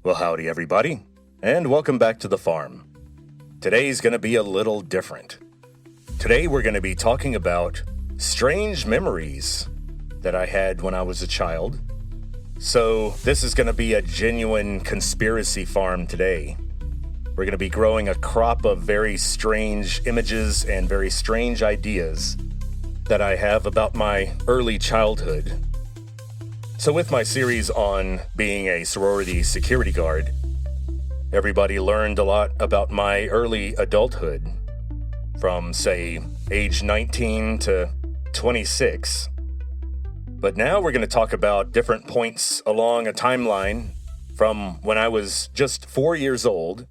Well, howdy everybody, and welcome back to the farm. Today's going to be a little different. Today we're going to be talking about strange memories that I had when I was a child. So this is going to be a genuine conspiracy farm today. We're going to be growing a crop of very strange images and very strange ideas that I have about my early childhood. So with my series on being a sorority security guard, everybody learned a lot about my early adulthood, from, say, age 19 to 26. But now we're going to talk about different points along a timeline from when I was just 4 years old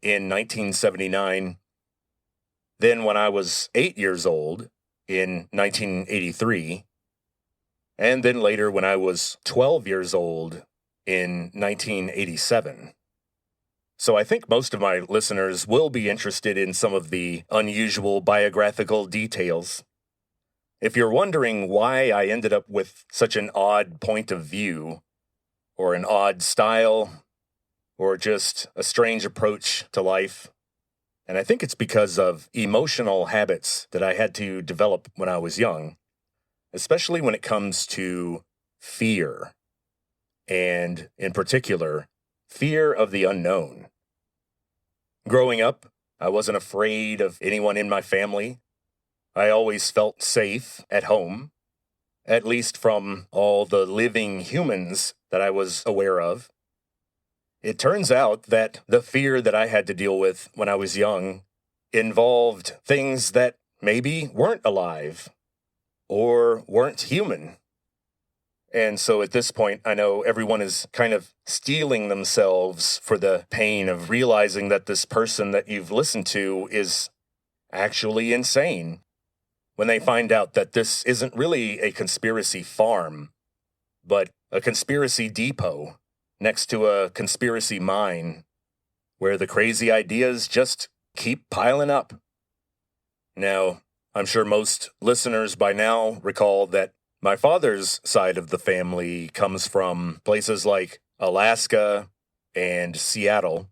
in 1979, then when I was 8 years old in 1983, and then later when I was 12 years old in 1987. So I think most of my listeners will be interested in some of the unusual biographical details. If you're wondering why I ended up with such an odd point of view, or an odd style, or just a strange approach to life, and I think it's because of emotional habits that I had to develop when I was young, especially when it comes to fear, and in particular, fear of the unknown. Growing up, I wasn't afraid of anyone in my family. I always felt safe at home, at least from all the living humans that I was aware of. It turns out that the fear that I had to deal with when I was young involved things that maybe weren't alive or weren't human. And so at this point, I know everyone is kind of steeling themselves for the pain of realizing that this person that you've listened to is actually insane, when they find out that this isn't really a conspiracy farm, but a conspiracy depot next to a conspiracy mine, where the crazy ideas just keep piling up. Now, I'm sure most listeners by now recall that my father's side of the family comes from places like Alaska and Seattle,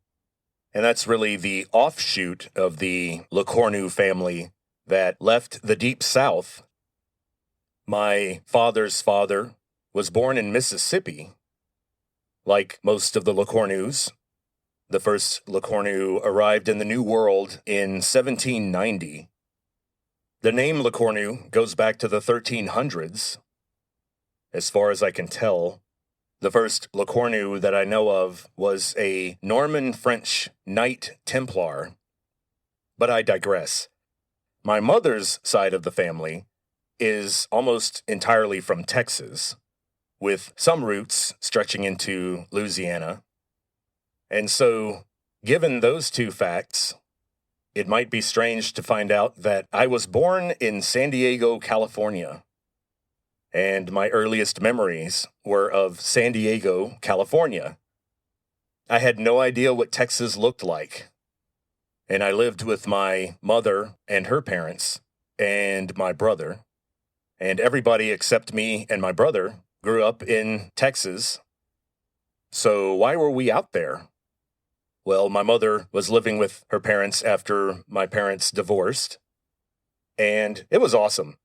and that's really the offshoot of the LeCornu family that left the Deep South. My father's father was born in Mississippi. Like most of the LeCornus, the first LeCornu arrived in the New World in 1790. The name LeCornu goes back to the 1300s. As far as I can tell, the first LeCornu that I know of was a Norman French Knight Templar. But I digress. My mother's side of the family is almost entirely from Texas, with some roots stretching into Louisiana. And so, given those two facts, it might be strange to find out that I was born in San Diego, California, and my earliest memories were of San Diego, California. I had no idea what Texas looked like, and I lived with my mother and her parents and my brother, and everybody except me and my brother grew up in Texas. So why were we out there? Well, my mother was living with her parents after my parents divorced, and it was awesome.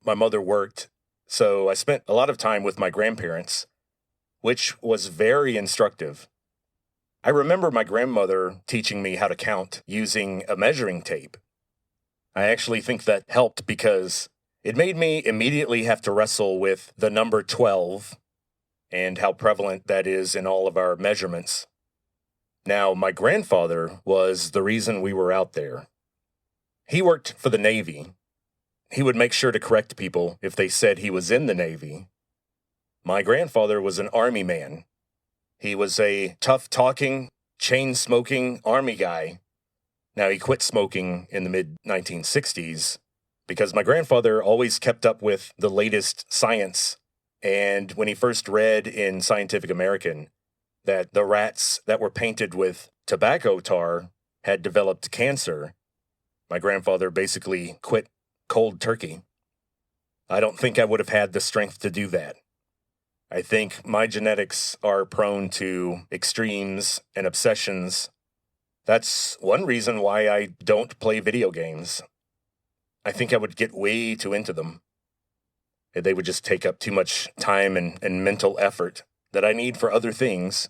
My mother worked, so I spent a lot of time with my grandparents, which was very instructive. I remember my grandmother teaching me how to count using a measuring tape. I actually think that helped because it made me immediately have to wrestle with the number 12 and how prevalent that is in all of our measurements. Now, my grandfather was the reason we were out there. He worked for the Navy. He would make sure to correct people if they said he was in the Navy. My grandfather was an Army man. He was a tough-talking, chain-smoking Army guy. Now, he quit smoking in the mid-1960s because my grandfather always kept up with the latest science, and when he first read in Scientific American that the rats that were painted with tobacco tar had developed cancer, my grandfather basically quit cold turkey. I don't think I would have had the strength to do that. I think my genetics are prone to extremes and obsessions. That's one reason why I don't play video games. I think I would get way too into them. They would just take up too much time and mental effort that I need for other things.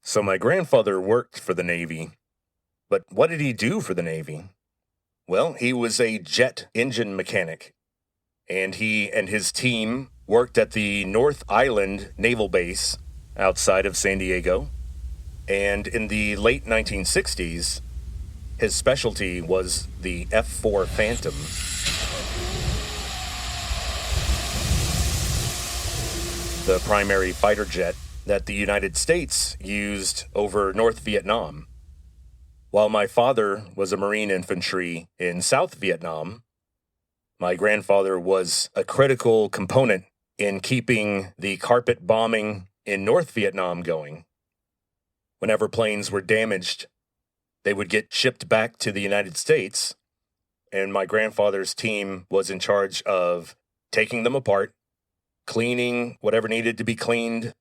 So my grandfather worked for the Navy. But what did he do for the Navy? Well, he was a jet engine mechanic. And he and his team worked at the North Island Naval Base outside of San Diego. And in the late 1960s, his specialty was the F-4 Phantom. The primary fighter jet that the United States used over North Vietnam. While my father was a Marine infantry in South Vietnam, my grandfather was a critical component in keeping the carpet bombing in North Vietnam going. Whenever planes were damaged, they would get shipped back to the United States, and my grandfather's team was in charge of taking them apart, cleaning whatever needed to be cleaned,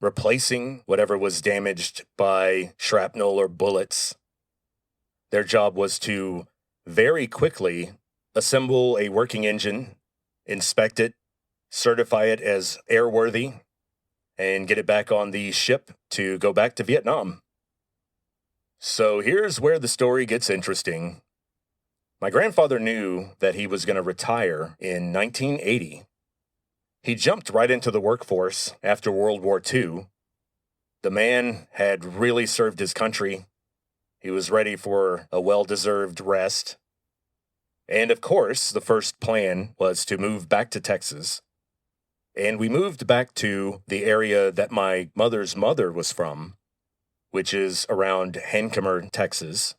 replacing whatever was damaged by shrapnel or bullets. Their job was to very quickly assemble a working engine, inspect it, certify it as airworthy, and get it back on the ship to go back to Vietnam. So here's where the story gets interesting. My grandfather knew that he was going to retire in 1980. He jumped right into the workforce after World War II. The man had really served his country. He was ready for a well-deserved rest. And of course, the first plan was to move back to Texas. And we moved back to the area that my mother's mother was from, which is around Hancomer, Texas,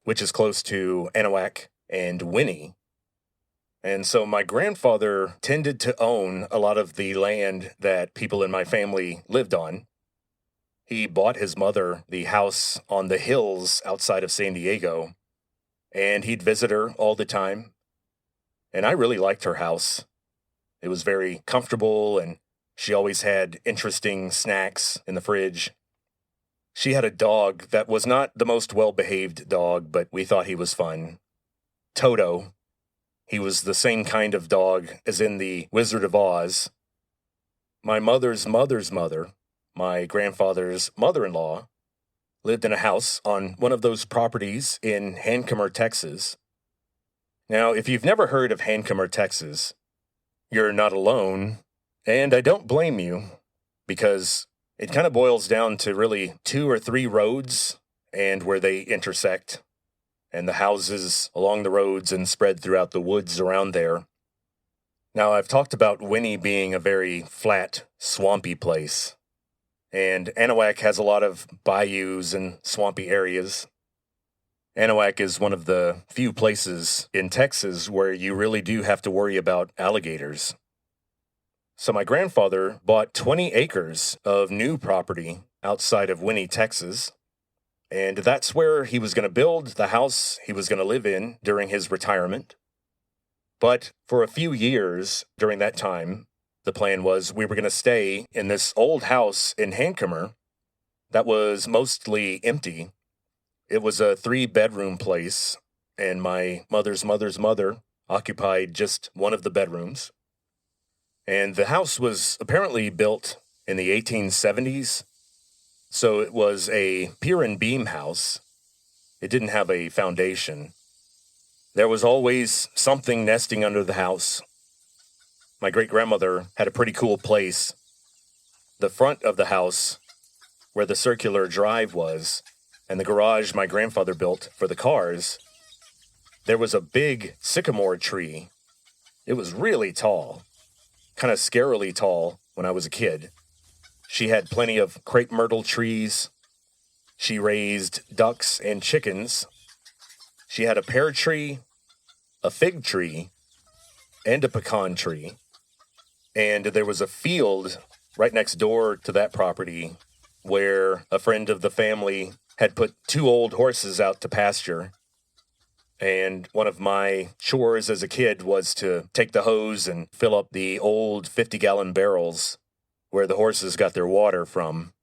which is close to Anahuac and Winnie. And so my grandfather tended to own a lot of the land that people in my family lived on. He bought his mother the house on the hills outside of San Diego, and he'd visit her all the time. And I really liked her house. It was very comfortable, and she always had interesting snacks in the fridge. She had a dog that was not the most well-behaved dog, but we thought he was fun. Toto. He was the same kind of dog as in the Wizard of Oz. My mother's mother's mother, my grandfather's mother-in-law, lived in a house on one of those properties in Hancomer, Texas. Now, if you've never heard of Hancomer, Texas, you're not alone, and I don't blame you, because it kind of boils down to really 2 or 3 roads and where they intersect, and the houses along the roads and spread throughout the woods around there. Now, I've talked about Winnie being a very flat, swampy place, and Anahuac has a lot of bayous and swampy areas. Anahuac is one of the few places in Texas where you really do have to worry about alligators. So my grandfather bought 20 acres of new property outside of Winnie, Texas, and that's where he was going to build the house he was going to live in during his retirement. But for a few years during that time, the plan was we were going to stay in this old house in Hancomer that was mostly empty. It was a 3-bedroom place, and my mother's mother's mother occupied just one of the bedrooms. And the house was apparently built in the 1870s, so it was a pier and beam house. It didn't have a foundation. There was always something nesting under the house. My great-grandmother had a pretty cool place. The front of the house, where the circular drive was, and the garage my grandfather built for the cars, there was a big sycamore tree. It was really tall, kind of scarily tall when I was a kid. She had plenty of crepe myrtle trees. She raised ducks and chickens. She had a pear tree, a fig tree, and a pecan tree. And there was a field right next door to that property where a friend of the family had put 2 old horses out to pasture. And one of my chores as a kid was to take the hose and fill up the old 50-gallon barrels where the horses got their water from.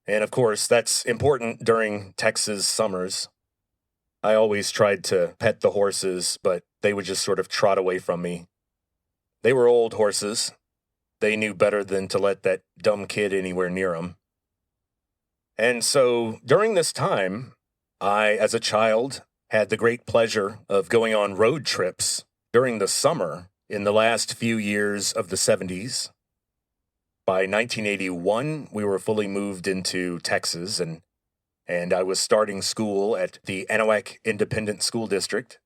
And of course, that's important during Texas summers. I always tried to pet the horses, but they would just sort of trot away from me. They were old horses. They knew better than to let that dumb kid anywhere near them. And so during this time, I, as a child, had the great pleasure of going on road trips during the summer in the last few years of the 70s. By 1981, we were fully moved into Texas, and I was starting school at the Anahuac Independent School District.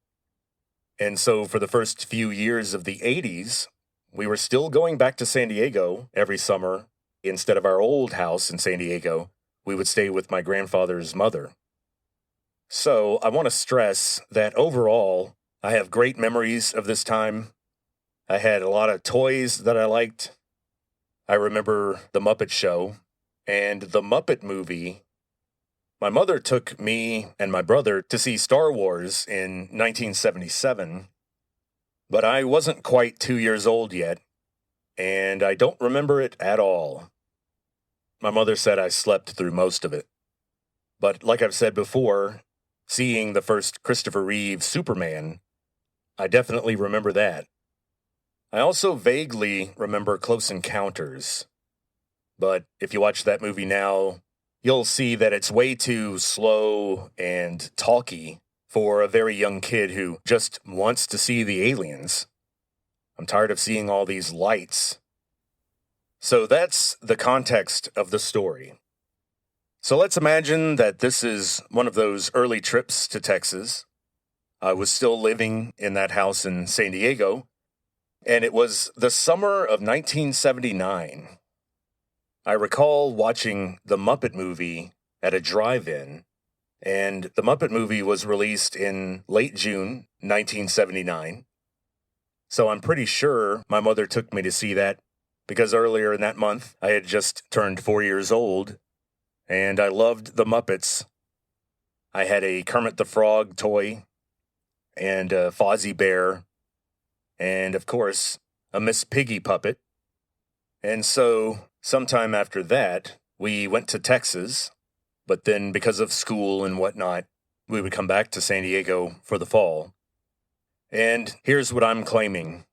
And so for the first few years of the 80s, we were still going back to San Diego every summer. Instead of our old house in San Diego, we would stay with my grandfather's mother. So I want to stress that overall, I have great memories of this time. I had a lot of toys that I liked. I remember The Muppet Show and The Muppet Movie. My mother took me and my brother to see Star Wars in 1977, but I wasn't quite 2 years old yet, and I don't remember it at all. My mother said I slept through most of it. But like I've said before, seeing the first Christopher Reeve Superman, I definitely remember that. I also vaguely remember Close Encounters. But if you watch that movie now, you'll see that it's way too slow and talky for a very young kid who just wants to see the aliens. I'm tired of seeing all these lights. So that's the context of the story. So let's imagine that this is one of those early trips to Texas. I was still living in that house in San Diego, and it was the summer of 1979. I recall watching The Muppet Movie at a drive-in, and The Muppet Movie was released in late June 1979. So I'm pretty sure my mother took me to see that because earlier in that month I had just turned 4 years old. And I loved the Muppets. I had a Kermit the Frog toy, and a Fozzie Bear, and of course, a Miss Piggy puppet. And so, sometime after that, we went to Texas, but then because of school and whatnot, we would come back to San Diego for the fall. And here's what I'm claiming.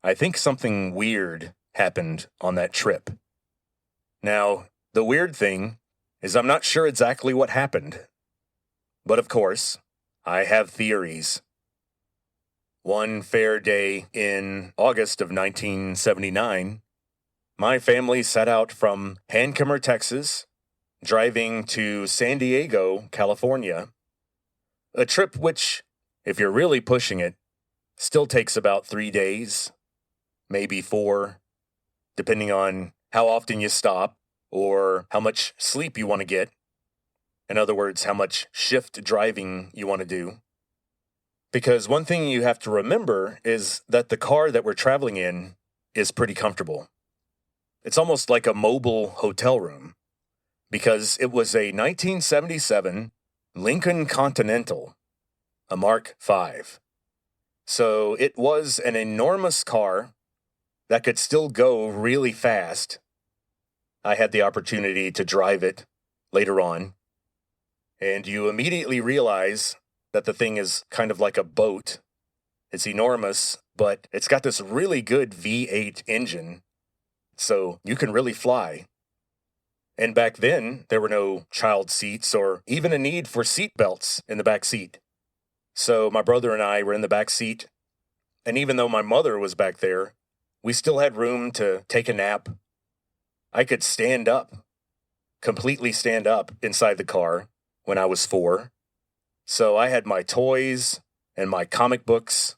I think something weird happened on that trip. Now, the weird thing is I'm not sure exactly what happened. But of course, I have theories. One fair day in August of 1979, my family set out from Hancomer, Texas, driving to San Diego, California. A trip which, if you're really pushing it, still takes about 3 days, maybe 4, depending on how often you stop or how much sleep you want to get. In other words, how much shift driving you want to do. Because one thing you have to remember is that the car that we're traveling in is pretty comfortable. It's almost like a mobile hotel room, because it was a 1977 Lincoln Continental, a Mark V. So it was an enormous car that could still go really fast. I had the opportunity to drive it later on, and you immediately realize that the thing is kind of like a boat. It's enormous, but it's got this really good V8 engine, so you can really fly. And back then, there were no child seats or even a need for seat belts in the back seat. So my brother and I were in the back seat, and even though my mother was back there, we still had room to take a nap. I could stand up, completely stand up inside the car when I was 4. So I had my toys and my comic books,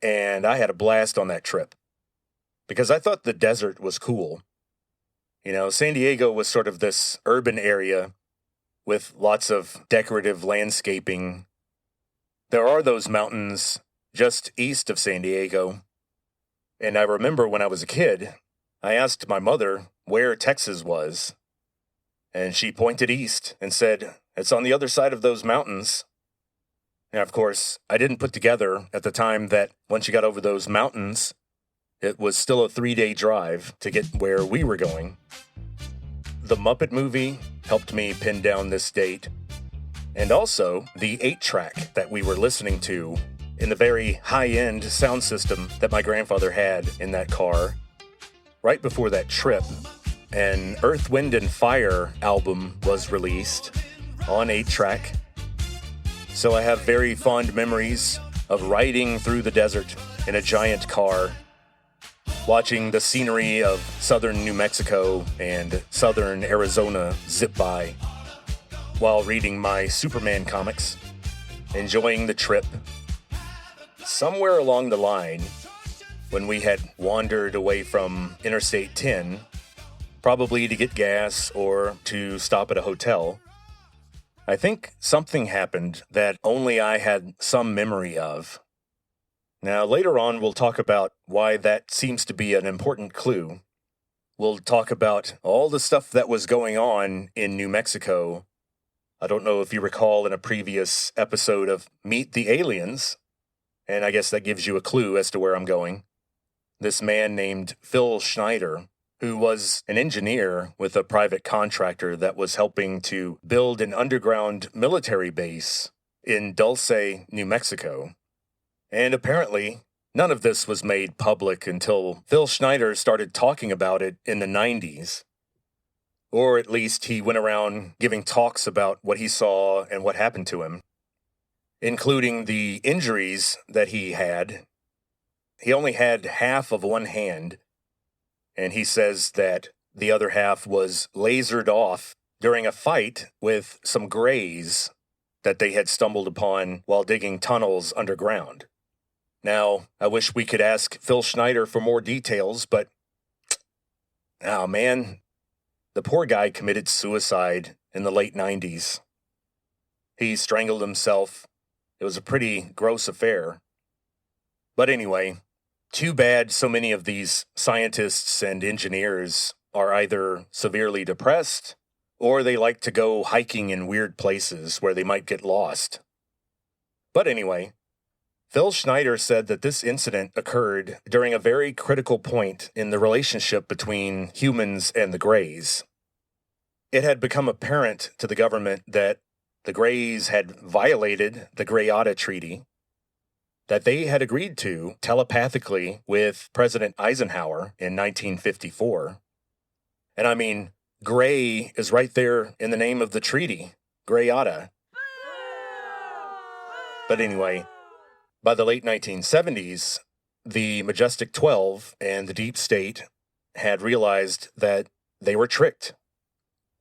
and I had a blast on that trip because I thought the desert was cool. You know, San Diego was sort of this urban area with lots of decorative landscaping. There are those mountains just east of San Diego. And I remember when I was a kid, I asked my mother where Texas was, and she pointed east and said, "It's on the other side of those mountains." Now, of course, I didn't put together at the time that once you got over those mountains, it was still a 3-day drive to get where we were going. The Muppet movie helped me pin down this date, and also the 8-track that we were listening to in the very high-end sound system that my grandfather had in that car. Right before that trip, an Earth, Wind, and Fire album was released on 8-track. So I have very fond memories of riding through the desert in a giant car, watching the scenery of southern New Mexico and southern Arizona zip by, while reading my Superman comics, enjoying the trip. Somewhere along the line, when we had wandered away from Interstate 10, probably to get gas or to stop at a hotel, I think something happened that only I had some memory of. Now, later on, we'll talk about why that seems to be an important clue. We'll talk about all the stuff that was going on in New Mexico. I don't know if you recall in a previous episode of Meet the Aliens, and I guess that gives you a clue as to where I'm going. This man named Phil Schneider, who was an engineer with a private contractor that was helping to build an underground military base in Dulce, New Mexico. And apparently, none of this was made public until Phil Schneider started talking about it in the 90s. Or at least he went around giving talks about what he saw and what happened to him, including the injuries that he had. He only had half of one hand, and he says that the other half was lasered off during a fight with some grays that they had stumbled upon while digging tunnels underground. Now, I wish we could ask Phil Schneider for more details, but, oh man, the poor guy committed suicide in the late 90s. He strangled himself. It was a pretty gross affair. But anyway, too bad so many of these scientists and engineers are either severely depressed or they like to go hiking in weird places where they might get lost. But anyway, Phil Schneider said that this incident occurred during a very critical point in the relationship between humans and the Greys. It had become apparent to the government that the Greys had violated the Greada Treaty that they had agreed to telepathically with President Eisenhower in 1954. And I mean, Grey is right there in the name of the treaty, Greada. But anyway, by the late 1970s, the Majestic 12 and the Deep State had realized that they were tricked,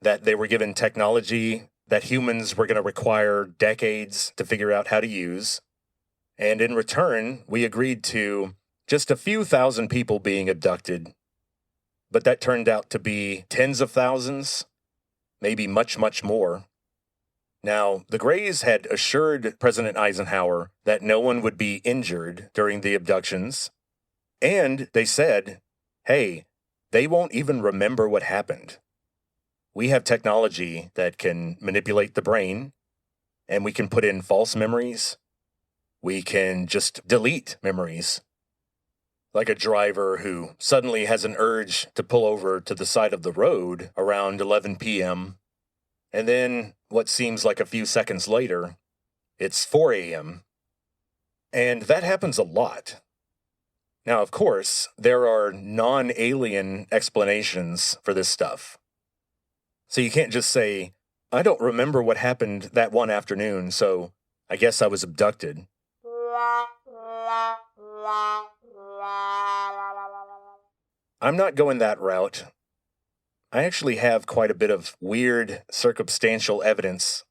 that they were given technology that humans were going to require decades to figure out how to use. And in return, we agreed to just a few thousand people being abducted. But that turned out to be tens of thousands, maybe much, much more. Now, the Greys had assured President Eisenhower that no one would be injured during the abductions. And they said, hey, they won't even remember what happened. We have technology that can manipulate the brain, and we can put in false memories. We can just delete memories. Like a driver who suddenly has an urge to pull over to the side of the road around 11 p.m., and then what seems like a few seconds later, it's 4 a.m. And that happens a lot. Now, of course, there are non-alien explanations for this stuff. So you can't just say, I don't remember what happened that one afternoon, so I guess I was abducted. I'm not going that route. I actually have quite a bit of weird circumstantial evidence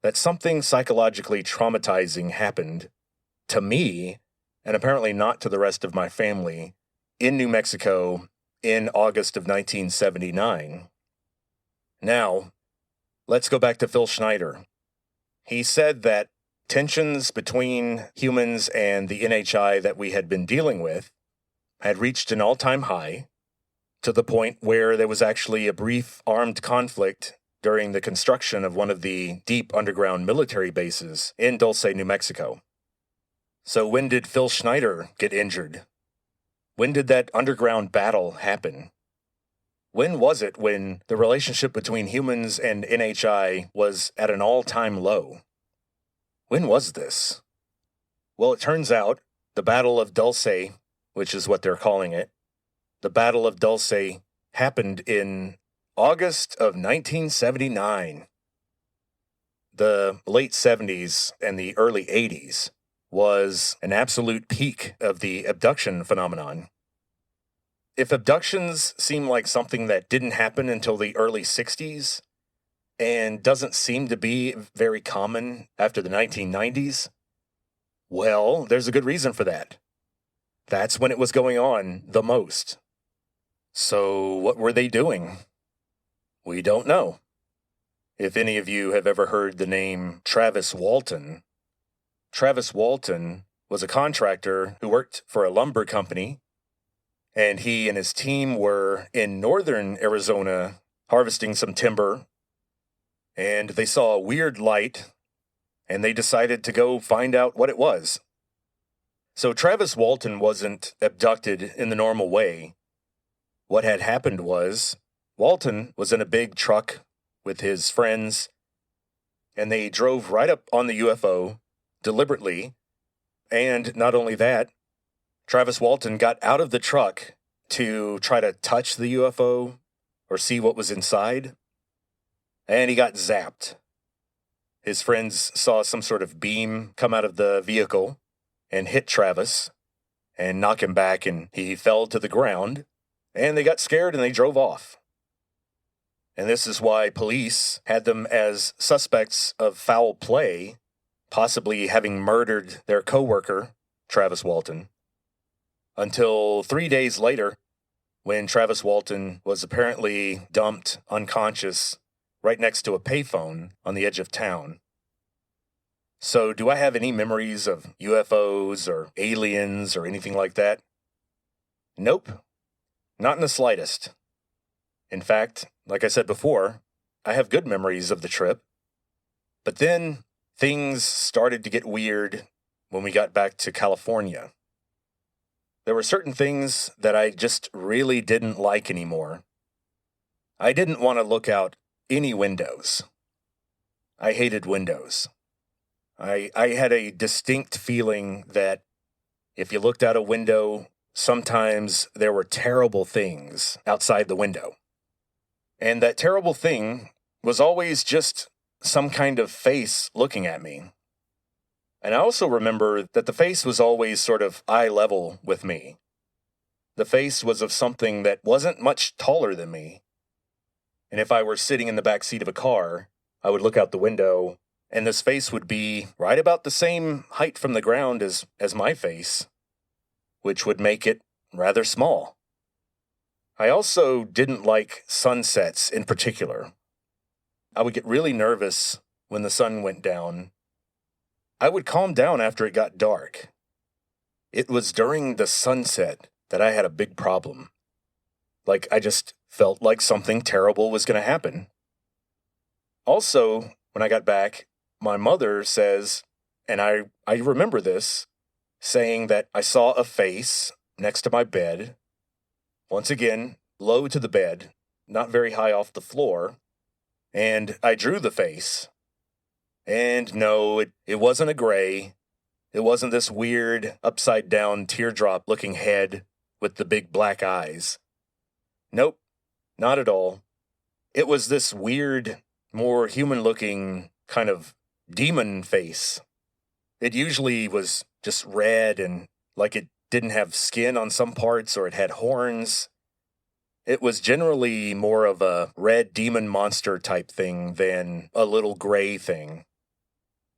that something psychologically traumatizing happened to me, and apparently not to the rest of my family, in New Mexico in August of 1979. Now, let's go back to Phil Schneider. He said that tensions between humans and the NHI that we had been dealing with had reached an all-time high, to the point where there was actually a brief armed conflict during the construction of one of the deep underground military bases in Dulce, New Mexico. So when did Phil Schneider get injured? When did that underground battle happen? When was it when the relationship between humans and NHI was at an all-time low? When was this? Well, it turns out the Battle of Dulce, which is what they're calling it, the Battle of Dulce happened in August of 1979. The late 70s and the early 80s was an absolute peak of the abduction phenomenon. If abductions seem like something that didn't happen until the early 60s and doesn't seem to be very common after the 1990s, well, there's a good reason for that. That's when it was going on the most. So what were they doing? We don't know. If any of you have ever heard the name Travis Walton was a contractor who worked for a lumber company, and he and his team were in northern Arizona harvesting some timber, and they saw a weird light, and they decided to go find out what it was. So Travis Walton wasn't abducted in the normal way. What had happened was, Walton was in a big truck with his friends, and they drove right up on the UFO deliberately. And not only that, Travis Walton got out of the truck to try to touch the UFO or see what was inside, and he got zapped. His friends saw some sort of beam come out of the vehicle and hit Travis and knock him back, and he fell to the ground, and they got scared and they drove off. And this is why police had them as suspects of foul play, possibly having murdered their coworker, Travis Walton, until 3 days later, when Travis Walton was apparently dumped unconscious right next to a payphone on the edge of town. So do I have any memories of UFOs or aliens or anything like that? Nope, not in the slightest. In fact, like I said before, I have good memories of the trip. But then things started to get weird when we got back to California. There were certain things that I just really didn't like anymore. I didn't want to look out any windows. I hated windows. I had a distinct feeling that if you looked out a window, sometimes there were terrible things outside the window. And that terrible thing was always just some kind of face looking at me. And I also remember that the face was always sort of eye level with me. The face was of something that wasn't much taller than me. And if I were sitting in the back seat of a car, I would look out the window, and this face would be right about the same height from the ground as my face, which would make it rather small. I also didn't like sunsets in particular. I would get really nervous when the sun went down. I would calm down after it got dark. It was during the sunset that I had a big problem. Like, I just felt like something terrible was going to happen. Also, when I got back, my mother says, and I remember this, saying that I saw a face next to my bed. Once again, low to the bed, not very high off the floor, and I drew the face. And no, it wasn't a gray. It wasn't this weird, upside-down, teardrop-looking head with the big black eyes. Nope, not at all. It was this weird, more human-looking kind of demon face. It usually was just red and like it didn't have skin on some parts or it had horns. It was generally more of a red demon monster type thing than a little gray thing.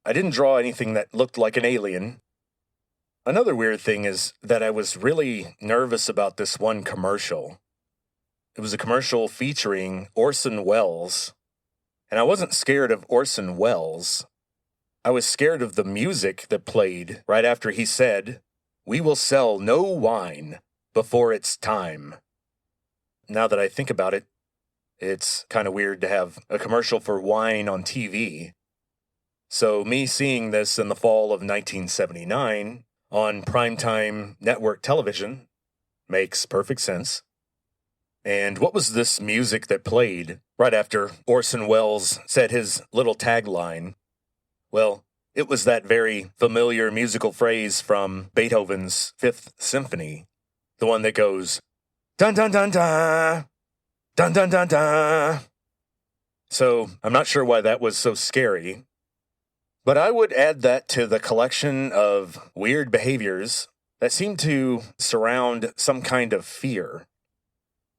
I didn't draw anything that looked like an alien. Another weird thing is that I was really nervous about this one commercial. It was a commercial featuring Orson Welles. And I wasn't scared of Orson Welles. I was scared of the music that played right after he said, "We will sell no wine before it's time." Now that I think about it, It's kind of weird to have a commercial for wine on TV. So me seeing this in the fall of 1979 on primetime network television makes perfect sense. And what was this music that played right after Orson Welles said his little tagline? Well, it was that very familiar musical phrase from Beethoven's Fifth Symphony, the one that goes, dun dun dun dun, dun dun dun dun. So I'm not sure why that was so scary, but I would add that to the collection of weird behaviors that seem to surround some kind of fear.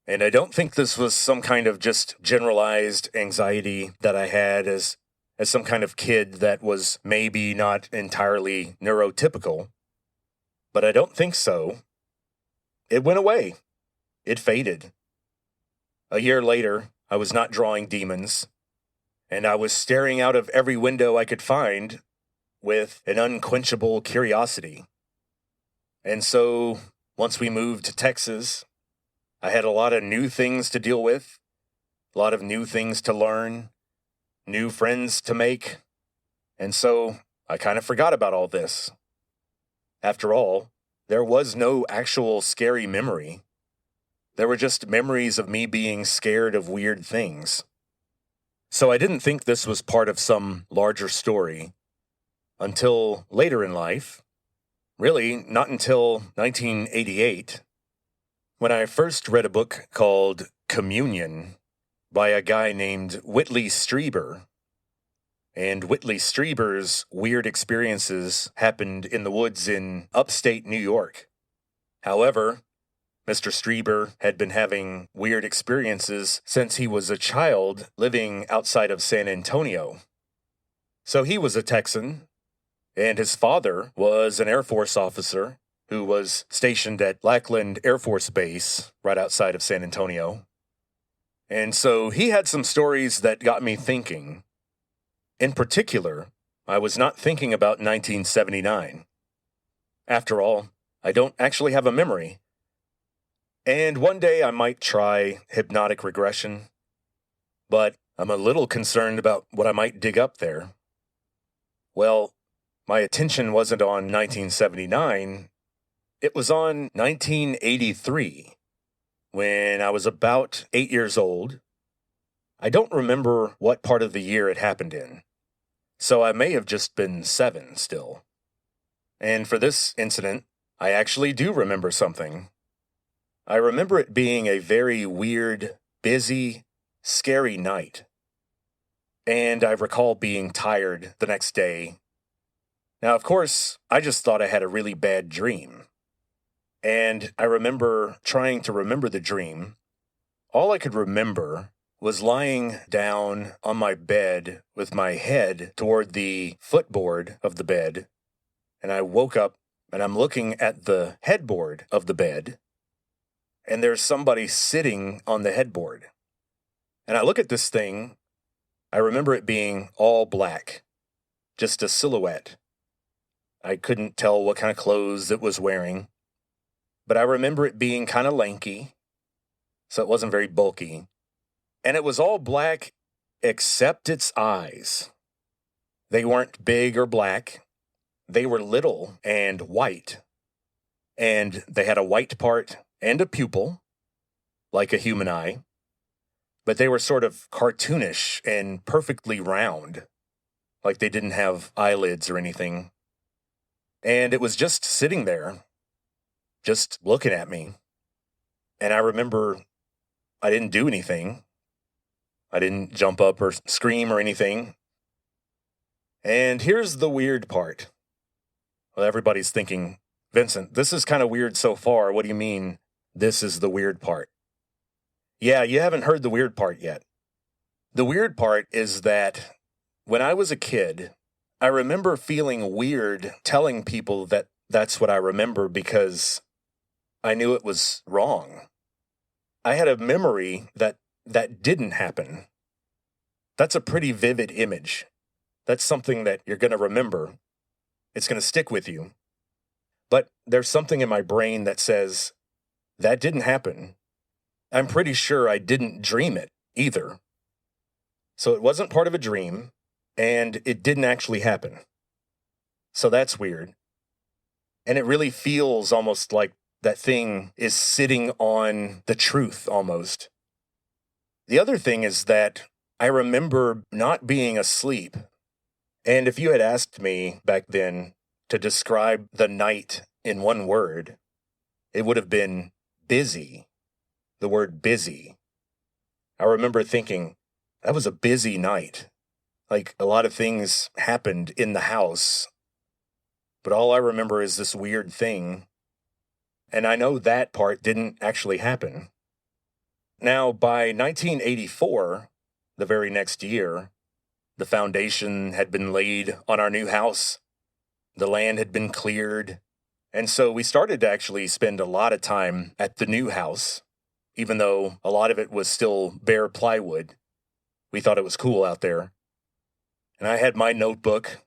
And I don't think this was some kind of just generalized anxiety that I had as some kind of kid that was maybe not entirely neurotypical. But I don't think so. It went away. It faded. A year later, I was not drawing demons, and I was staring out of every window I could find with an unquenchable curiosity. And so, once we moved to Texas, I had a lot of new things to deal with, a lot of new things to learn, new friends to make, and so I kind of forgot about all this. After all, there was no actual scary memory. There were just memories of me being scared of weird things. So I didn't think this was part of some larger story until later in life, really not until 1988. When I first read a book called Communion by a guy named Whitley Strieber, and Whitley Strieber's weird experiences happened in the woods in upstate New York. However, Mr. Strieber had been having weird experiences since he was a child living outside of San Antonio. So he was a Texan, and his father was an Air Force officer who was stationed at Lackland Air Force Base right outside of San Antonio. And so he had some stories that got me thinking. In particular, I was not thinking about 1979. After all, I don't actually have a memory. And one day I might try hypnotic regression, but I'm a little concerned about what I might dig up there. Well, my attention wasn't on 1979. It was on 1983, when I was about 8 years old. I don't remember what part of the year it happened in, so I may have just been 7 still. And for this incident, I actually do remember something. I remember it being a very weird, busy, scary night. And I recall being tired the next day. Now, of course, I just thought I had a really bad dream. And I remember trying to remember the dream. All I could remember was lying down on my bed with my head toward the footboard of the bed. And I woke up and I'm looking at the headboard of the bed. And there's somebody sitting on the headboard. And I look at this thing. I remember it being all black, just a silhouette. I couldn't tell what kind of clothes it was wearing. But I remember it being kind of lanky, so it wasn't very bulky. And it was all black except its eyes. They weren't big or black. They were little and white. And they had a white part and a pupil, like a human eye. But they were sort of cartoonish and perfectly round, like they didn't have eyelids or anything. And it was just sitting there, just looking at me. And I remember I didn't do anything. I didn't jump up or scream or anything. And here's the weird part. Well, everybody's thinking, Vincent, this is kind of weird so far. What do you mean, this is the weird part? Yeah, you haven't heard the weird part yet. The weird part is that when I was a kid, I remember feeling weird telling people that that's what I remember because I knew it was wrong. I had a memory that didn't happen. That's a pretty vivid image. That's something that you're going to remember. It's going to stick with you. But there's something in my brain that says, that didn't happen. I'm pretty sure I didn't dream it either. So it wasn't part of a dream, and it didn't actually happen. So that's weird. And it really feels almost like that thing is sitting on the truth almost. The other thing is that I remember not being asleep. And if you had asked me back then to describe the night in one word, it would have been busy. The word busy. I remember thinking, that was a busy night. Like, a lot of things happened in the house. But all I remember is this weird thing. And I know that part didn't actually happen. Now, by 1984, the very next year, the foundation had been laid on our new house. The land had been cleared. And so we started to actually spend a lot of time at the new house, even though a lot of it was still bare plywood. We thought it was cool out there. And I had my notebook,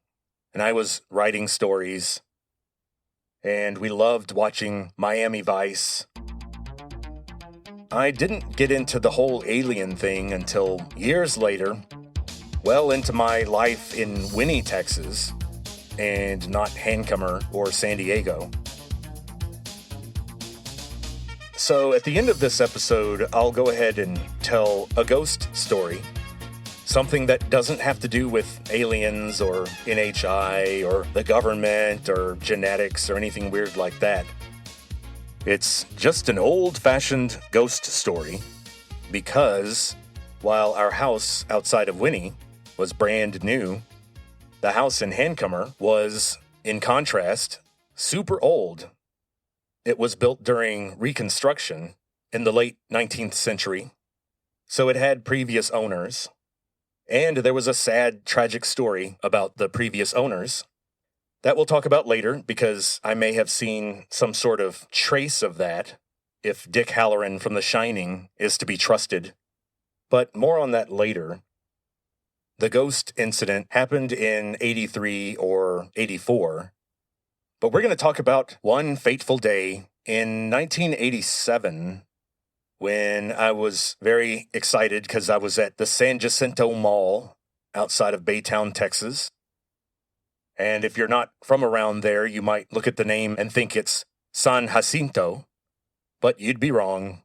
and I was writing stories. And we loved watching Miami Vice. I didn't get into the whole alien thing until years later, well into my life in Winnie, Texas, and not Hancomer or San Diego. So at the end of this episode, I'll go ahead and tell a ghost story, something that doesn't have to do with aliens or NHI or the government or genetics or anything weird like that. It's just an old-fashioned ghost story because while our house outside of Winnie was brand new, the house in Hancomer was, in contrast, super old. It was built during Reconstruction in the late 19th century, so it had previous owners. And there was a sad, tragic story about the previous owners that we'll talk about later because I may have seen some sort of trace of that if Dick Halloran from The Shining is to be trusted. But more on that later. The ghost incident happened in 83 or 84. But we're going to talk about one fateful day in 1987 when I was very excited because I was at the San Jacinto Mall outside of Baytown, Texas. And if you're not from around there, you might look at the name and think it's San Jacinto, but you'd be wrong.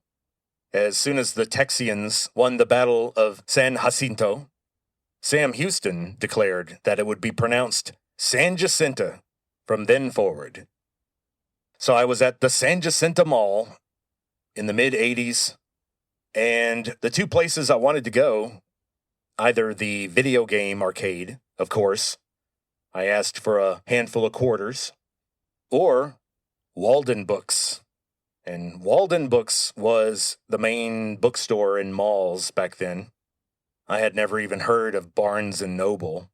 As soon as the Texians won the Battle of San Jacinto, Sam Houston declared that it would be pronounced San Jacinto from then forward. So I was at the San Jacinto Mall in the mid-'80s, and the two places I wanted to go, either the video game arcade, of course, I asked for a handful of quarters, or Walden Books. And Walden Books was the main bookstore in malls back then. I had never even heard of Barnes & Noble.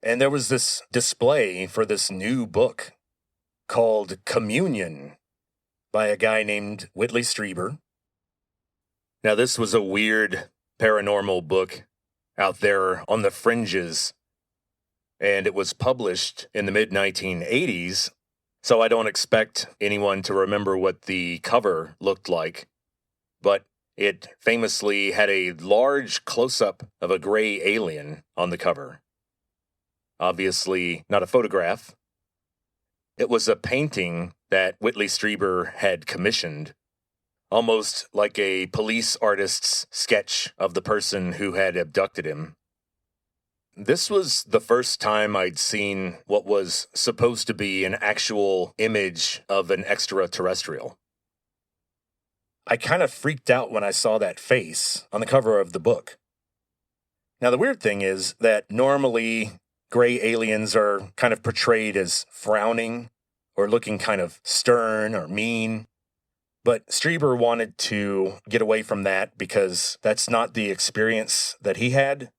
And there was this display for this new book called Communion by a guy named Whitley Strieber. Now, this was a weird paranormal book out there on the fringes, and it was published in the mid-1980s, so I don't expect anyone to remember what the cover looked like. But it famously had a large close-up of a gray alien on the cover. Obviously, not a photograph. It was a painting that Whitley Strieber had commissioned, almost like a police artist's sketch of the person who had abducted him. This was the first time I'd seen what was supposed to be an actual image of an extraterrestrial. I kind of freaked out when I saw that face on the cover of the book. Now, the weird thing is that normally gray aliens are kind of portrayed as frowning or looking kind of stern or mean. But Strieber wanted to get away from that because that's not the experience that he had.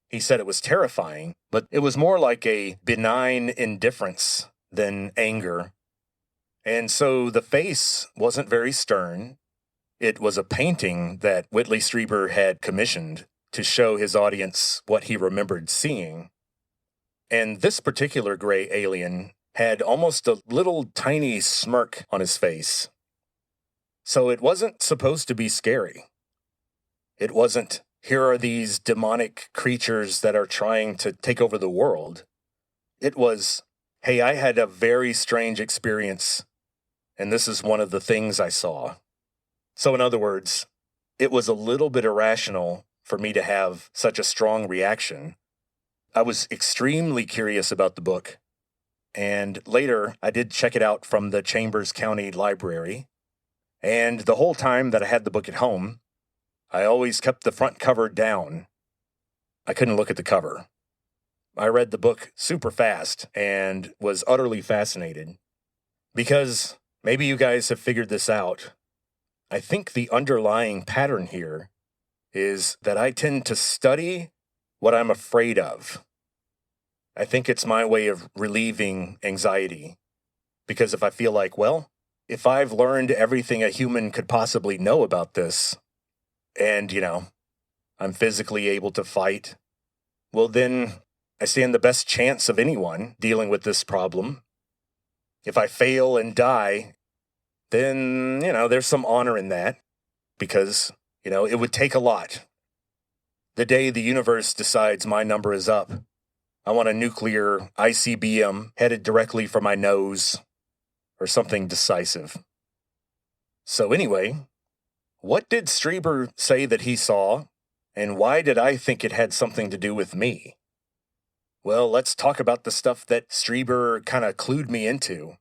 He said it was terrifying, but it was more like a benign indifference than anger. And so the face wasn't very stern. It was a painting that Whitley Strieber had commissioned to show his audience what he remembered seeing. And this particular gray alien had almost a little tiny smirk on his face. So it wasn't supposed to be scary. It wasn't, here are these demonic creatures that are trying to take over the world. It was, hey, I had a very strange experience, and this is one of the things I saw. So in other words, it was a little bit irrational for me to have such a strong reaction. I was extremely curious about the book, and later I did check it out from the Chambers County Library, and the whole time that I had the book at home, I always kept the front cover down. I couldn't look at the cover. I read the book super fast and was utterly fascinated. Because maybe you guys have figured this out, I think the underlying pattern here is that I tend to study what I'm afraid of. I think it's my way of relieving anxiety. Because if I feel like, well, if I've learned everything a human could possibly know about this, and, I'm physically able to fight, well, then I stand the best chance of anyone dealing with this problem. If I fail and die, then, there's some honor in that, because, it would take a lot. The day the universe decides my number is up, I want a nuclear ICBM headed directly for my nose, or something decisive. So anyway, what did Strieber say that he saw, and why did I think it had something to do with me? Well, let's talk about the stuff that Strieber kind of clued me into.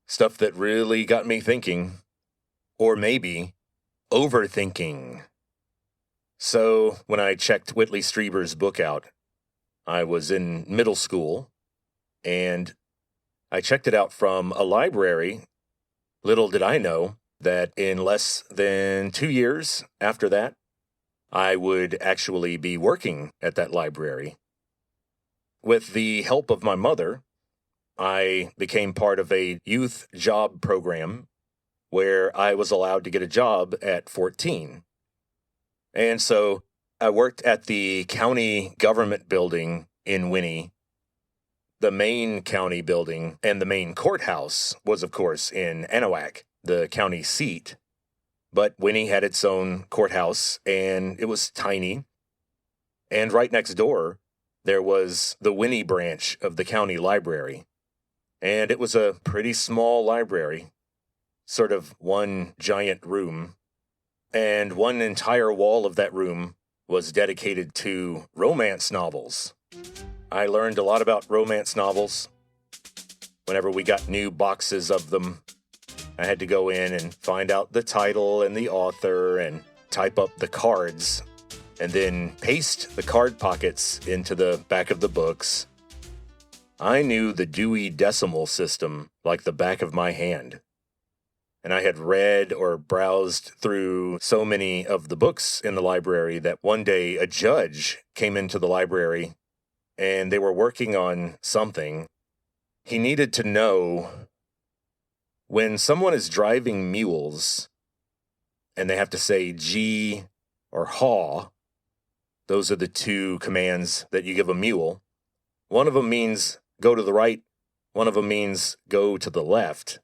Stuff that really got me thinking. Or maybe overthinking. So, when I checked Whitley Strieber's book out, I was in middle school, and I checked it out from a library. Little did I know that in less than 2 years after that, I would actually be working at that library. With the help of my mother, I became part of a youth job program where I was allowed to get a job at 14. And so I worked at the county government building in Winnie. The main county building and the main courthouse was, of course, in Anahuac, the county seat. But Winnie had its own courthouse, and it was tiny. And right next door, there was the Winnie branch of the county library. And it was a pretty small library, sort of one giant room. And one entire wall of that room was dedicated to romance novels. I learned a lot about romance novels. Whenever we got new boxes of them, I had to go in and find out the title and the author and type up the cards, and then paste the card pockets into the back of the books. I knew the Dewey Decimal System like the back of my hand. And I had read or browsed through so many of the books in the library that one day a judge came into the library and they were working on something. He needed to know when someone is driving mules and they have to say gee or haw. Those are the two commands that you give a mule. One of them means go to the right. One of them means go to the left.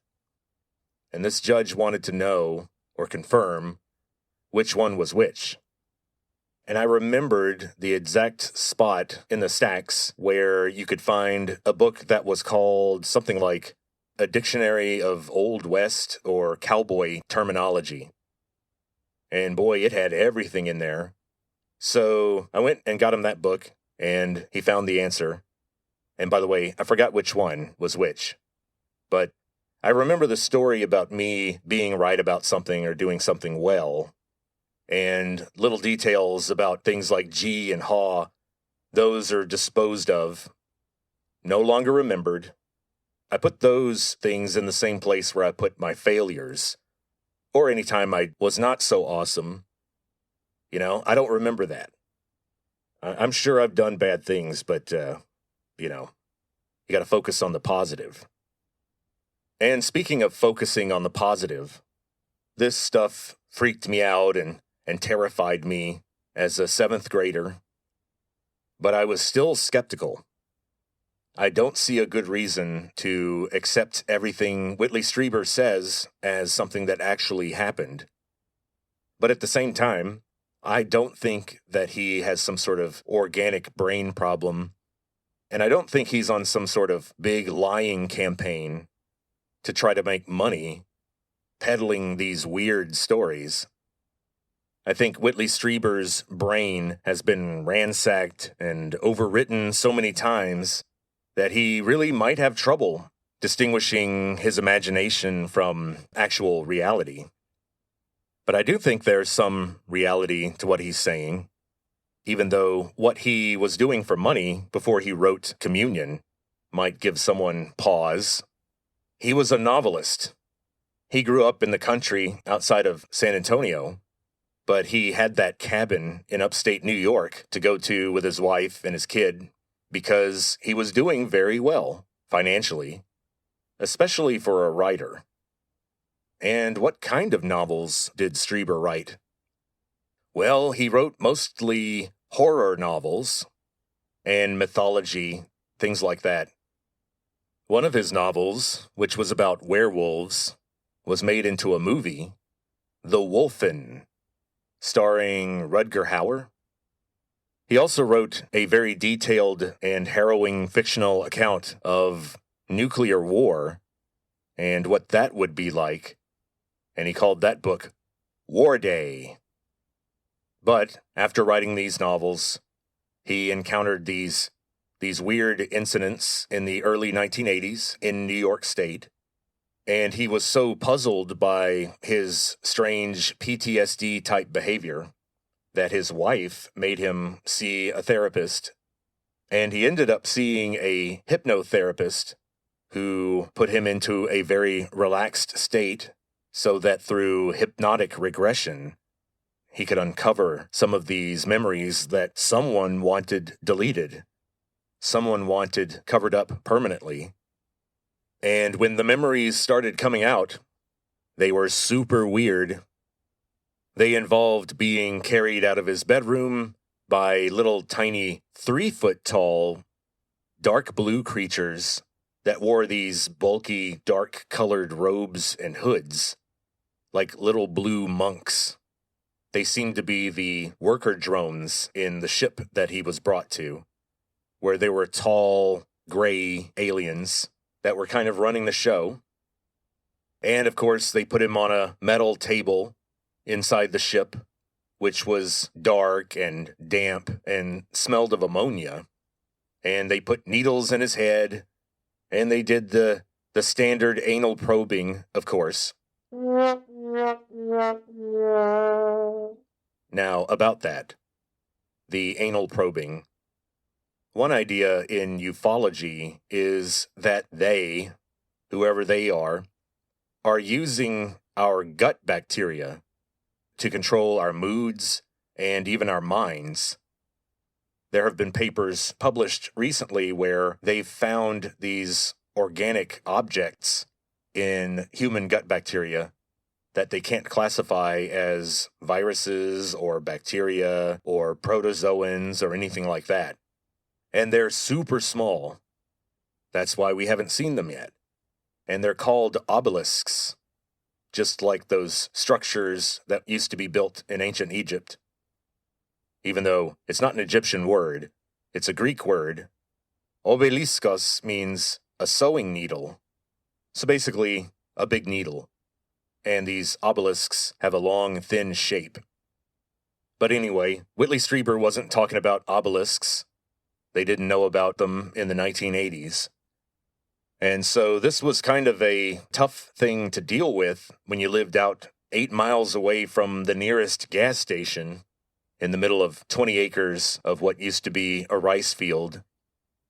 And this judge wanted to know or confirm which one was which. And I remembered the exact spot in the stacks where you could find a book that was called something like A Dictionary of Old West or Cowboy Terminology. And boy, it had everything in there. So I went and got him that book, and he found the answer. And by the way, I forgot which one was which. But I remember the story about me being right about something or doing something well. And little details about things like gee and haw, those are disposed of, no longer remembered. I put those things in the same place where I put my failures, or any time I was not so awesome. I don't remember that. I'm sure I've done bad things, but, you got to focus on the positive. And speaking of focusing on the positive, this stuff freaked me out and terrified me as a 7th grader. But I was still skeptical. I don't see a good reason to accept everything Whitley Strieber says as something that actually happened. But at the same time, I don't think that he has some sort of organic brain problem, and I don't think he's on some sort of big lying campaign to try to make money peddling these weird stories. I think Whitley Strieber's brain has been ransacked and overwritten so many times that he really might have trouble distinguishing his imagination from actual reality. But I do think there's some reality to what he's saying, even though what he was doing for money before he wrote Communion might give someone pause. He was a novelist. He grew up in the country outside of San Antonio, but he had that cabin in upstate New York to go to with his wife and his kid because he was doing very well financially, especially for a writer. And what kind of novels did Strieber write? Well, he wrote mostly horror novels and mythology, things like that. One of his novels, which was about werewolves, was made into a movie, The Wolfen, starring Rutger Hauer. He also wrote a very detailed and harrowing fictional account of nuclear war and what that would be like, and he called that book War Day. But after writing these novels, he encountered these weird incidents in the early 1980s in New York State, and he was so puzzled by his strange PTSD-type behavior that his wife made him see a therapist, and he ended up seeing a hypnotherapist who put him into a very relaxed state so that through hypnotic regression, he could uncover some of these memories that someone wanted deleted, someone wanted covered up permanently. And when the memories started coming out, they were super weird. They involved being carried out of his bedroom by little tiny 3-foot-tall dark blue creatures that wore these bulky dark-colored robes and hoods, like little blue monks. They seemed to be the worker drones in the ship that he was brought to, where they were tall, gray aliens that were kind of running the show. And of course, they put him on a metal table inside the ship, which was dark and damp and smelled of ammonia. And they put needles in his head, and they did the standard anal probing, of course. Now, about that, the anal probing. One idea in ufology is that they, whoever they are using our gut bacteria to control our moods and even our minds. There have been papers published recently where they've found these organic objects in human gut bacteria that they can't classify as viruses or bacteria or protozoans or anything like that. And they're super small. That's why we haven't seen them yet. And they're called obelisks, just like those structures that used to be built in ancient Egypt. Even though it's not an Egyptian word, it's a Greek word. Obeliskos means a sewing needle. So basically, a big needle. And these obelisks have a long, thin shape. But anyway, Whitley Strieber wasn't talking about obelisks. They didn't know about them in the 1980s. And so this was kind of a tough thing to deal with when you lived out 8 miles away from the nearest gas station in the middle of 20 acres of what used to be a rice field.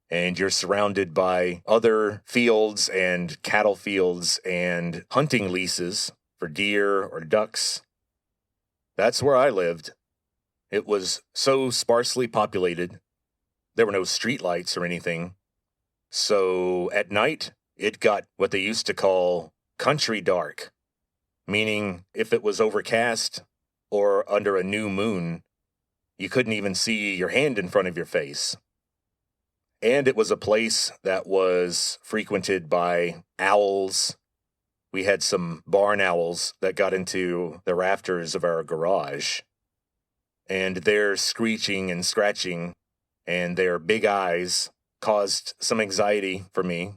And you're surrounded by other fields and cattle fields and hunting leases for deer or ducks. That's where I lived. It was so sparsely populated. There were no streetlights or anything. So at night, it got what they used to call country dark, meaning if it was overcast or under a new moon, you couldn't even see your hand in front of your face. And it was a place that was frequented by owls. We had some barn owls that got into the rafters of our garage. and their screeching and scratching and their big eyes caused some anxiety for me.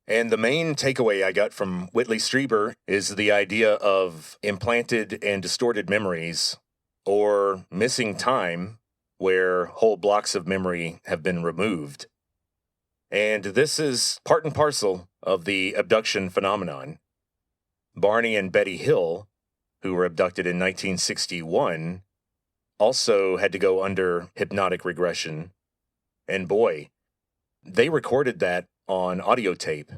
And the main takeaway I got from Whitley Strieber is the idea of implanted and distorted memories, or missing time, where whole blocks of memory have been removed. And this is part and parcel of the abduction phenomenon. Barney and Betty Hill, who were abducted in 1961, also had to go under hypnotic regression. And boy, they recorded that on audio tape.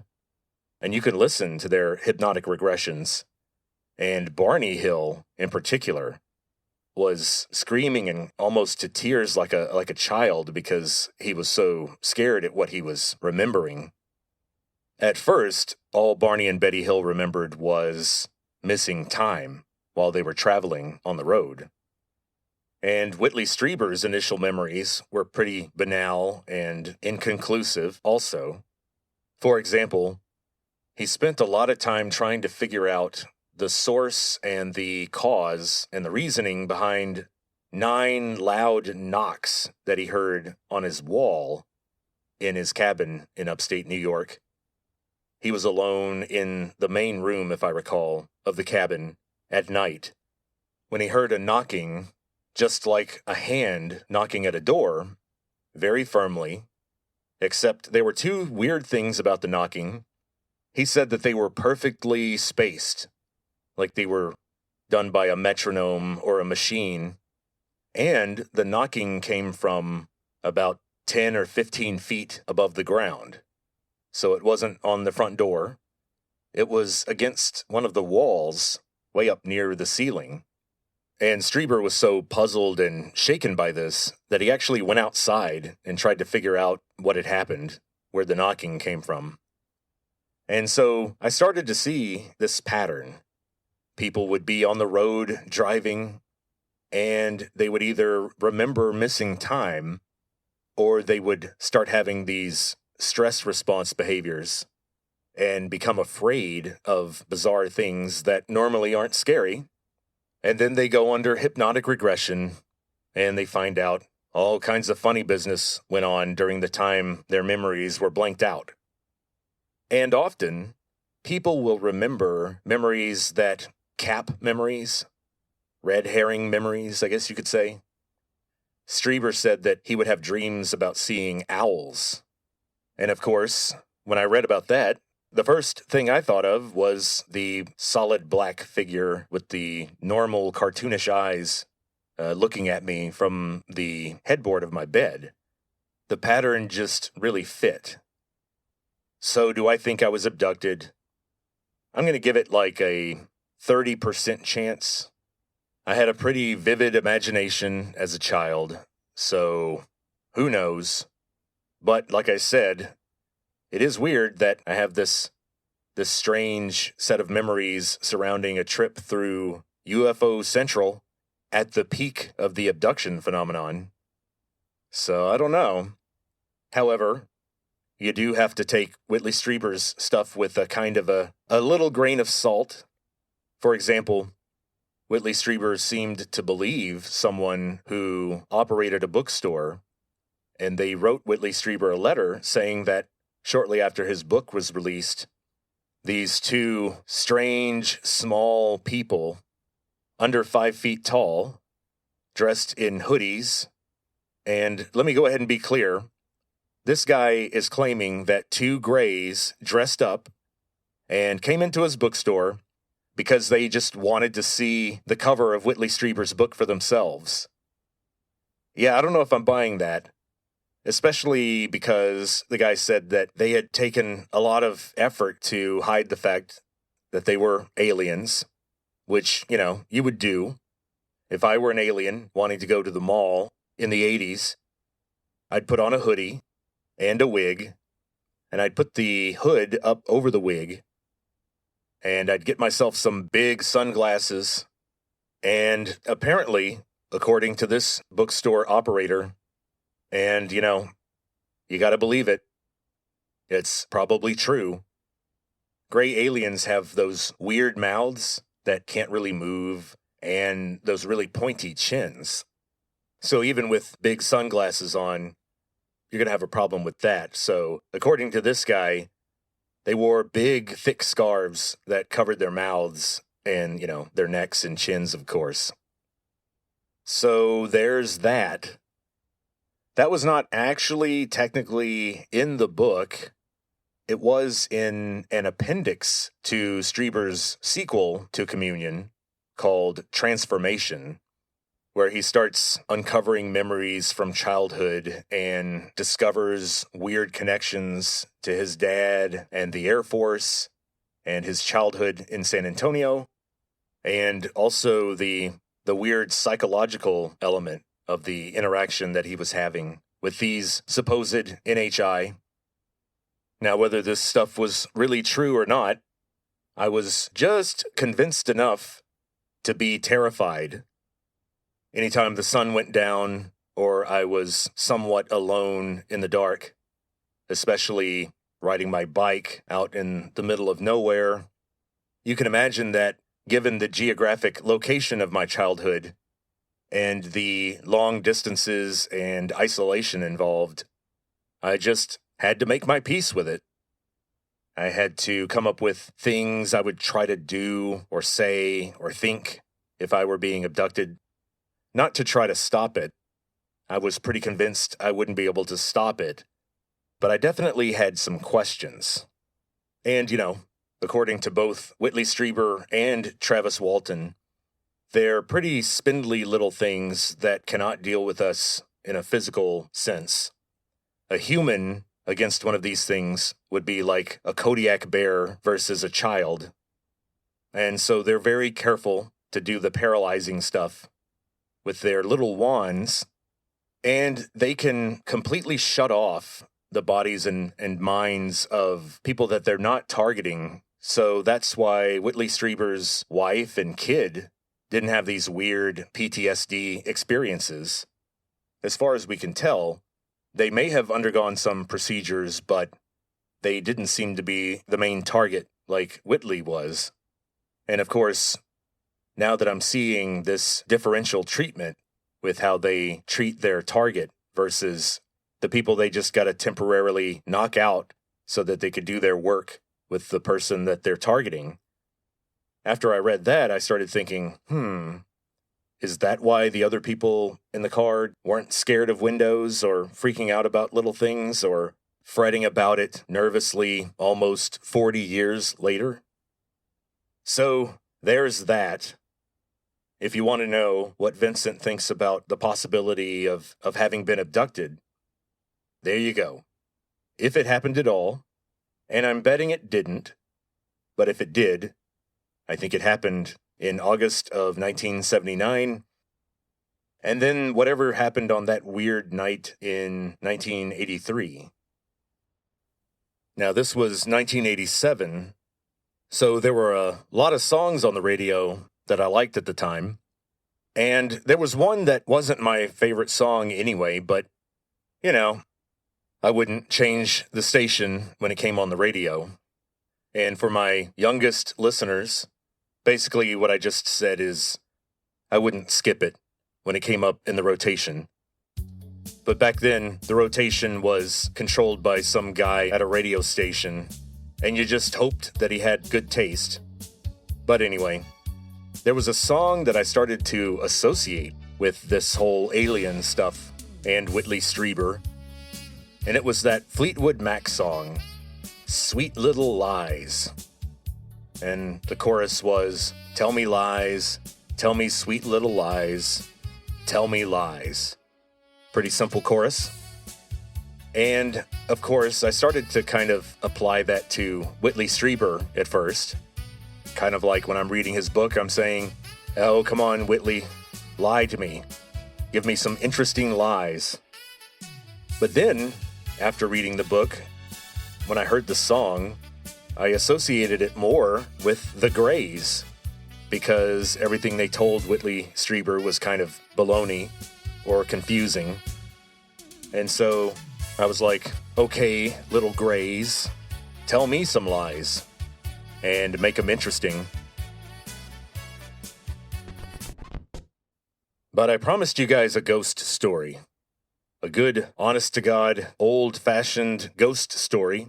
And you can listen to their hypnotic regressions. And Barney Hill, in particular, was screaming and almost to tears like a child because he was so scared at what he was remembering. At first, all Barney and Betty Hill remembered was missing time while they were traveling on the road. And Whitley Strieber's initial memories were pretty banal and inconclusive also. For example, he spent a lot of time trying to figure out the source and the cause and the reasoning behind 9 loud knocks that he heard on his wall in his cabin in upstate New York. He was alone in the main room, if I recall, of the cabin at night when he heard a knocking, just like a hand knocking at a door, very firmly, except there were 2 weird things about the knocking. He said that they were perfectly spaced, like they were done by a metronome or a machine, and the knocking came from about 10 or 15 feet above the ground. So it wasn't on the front door. It was against one of the walls, way up near the ceiling. And Strieber was so puzzled and shaken by this that he actually went outside and tried to figure out what had happened, where the knocking came from. And so I started to see this pattern. People would be on the road driving, and they would either remember missing time, or they would start having these stress response behaviors and become afraid of bizarre things that normally aren't scary. And then they go under hypnotic regression, and they find out all kinds of funny business went on during the time their memories were blanked out. And often, people will remember memories that cap memories, red herring memories, I guess you could say. Strieber said that he would have dreams about seeing owls. And of course, when I read about that, the first thing I thought of was the solid black figure with the normal cartoonish eyes looking at me from the headboard of my bed. The pattern just really fit. So do I think I was abducted? I'm going to give it like a 30% chance. I had a pretty vivid imagination as a child, so who knows? But like I said, it is weird that I have this strange set of memories surrounding a trip through UFO Central at the peak of the abduction phenomenon. So I don't know. However, you do have to take Whitley Strieber's stuff with a kind of a little grain of salt. For example, Whitley Strieber seemed to believe someone who operated a bookstore, and they wrote Whitley Strieber a letter saying that shortly after his book was released, these 2 strange, small people, under 5 feet tall, dressed in hoodies, and let me go ahead and be clear, this guy is claiming that 2 grays dressed up and came into his bookstore because they just wanted to see the cover of Whitley Strieber's book for themselves. Yeah, I don't know if I'm buying that, especially because the guy said that they had taken a lot of effort to hide the fact that they were aliens, which, you would do. If I were an alien wanting to go to the mall in the 80s, I'd put on a hoodie and a wig, and I'd put the hood up over the wig, and I'd get myself some big sunglasses, and apparently, according to this bookstore operator, and, you gotta believe it, it's probably true, gray aliens have those weird mouths that can't really move, and those really pointy chins. So even with big sunglasses on, you're going to have a problem with that. So according to this guy, they wore big, thick scarves that covered their mouths and, their necks and chins, of course. So there's that. That was not actually technically in the book. It was in an appendix to Strieber's sequel to Communion called Transformation, where he starts uncovering memories from childhood and discovers weird connections to his dad and the Air Force and his childhood in San Antonio, and also the weird psychological element of the interaction that he was having with these supposed NHI. Now, whether this stuff was really true or not, I was just convinced enough to be terrified anytime the sun went down or I was somewhat alone in the dark, especially riding my bike out in the middle of nowhere. You can imagine that given the geographic location of my childhood and the long distances and isolation involved, I just had to make my peace with it. I had to come up with things I would try to do or say or think if I were being abducted. Not to try to stop it. I was pretty convinced I wouldn't be able to stop it. But I definitely had some questions. And, according to both Whitley Strieber and Travis Walton, they're pretty spindly little things that cannot deal with us in a physical sense. A human against one of these things would be like a Kodiak bear versus a child. And so they're very careful to do the paralyzing stuff with their little wands, and they can completely shut off the bodies and minds of people that they're not targeting. So that's why Whitley Strieber's wife and kid didn't have these weird PTSD experiences. As far as we can tell, they may have undergone some procedures, but they didn't seem to be the main target like Whitley was. And of course, now that I'm seeing this differential treatment with how they treat their target versus the people they just got to temporarily knock out so that they could do their work with the person that they're targeting. After I read that, I started thinking, is that why the other people in the car weren't scared of windows or freaking out about little things or fretting about it nervously almost 40 years later? So there's that. If you want to know what Vincent thinks about the possibility of having been abducted, there you go. If it happened at all, and I'm betting it didn't, but if it did, I think it happened in August of 1979, and then whatever happened on that weird night in 1983. Now, this was 1987, so there were a lot of songs on the radio that I liked at the time, and there was one that wasn't my favorite song anyway, but, I wouldn't change the station when it came on the radio. And for my youngest listeners, basically what I just said is I wouldn't skip it when it came up in the rotation. But back then, the rotation was controlled by some guy at a radio station, and you just hoped that he had good taste. But anyway, there was a song that I started to associate with this whole alien stuff and Whitley Strieber, and it was that Fleetwood Mac song, Sweet Little Lies. And the chorus was, tell me lies, tell me sweet little lies, tell me lies. Pretty simple chorus. And, of course, I started to kind of apply that to Whitley Strieber at first. Kind of like when I'm reading his book, I'm saying, oh, come on, Whitley, lie to me. Give me some interesting lies. But then, after reading the book, when I heard the song, I associated it more with the Grays, because everything they told Whitley Strieber was kind of baloney or confusing. And so I was like, okay, little Grays, tell me some lies and make them interesting. But I promised you guys a ghost story. A good, honest-to-God, old-fashioned ghost story.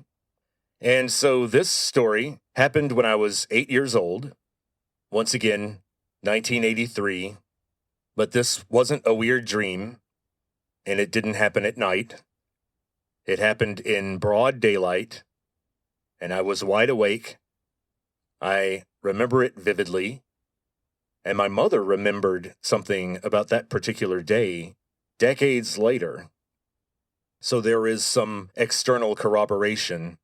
And so this story happened when I was 8 years old. Once again, 1983. But this wasn't a weird dream, and it didn't happen at night. It happened in broad daylight, and I was wide awake. I remember it vividly, and my mother remembered something about that particular day decades later. So there is some external corroboration.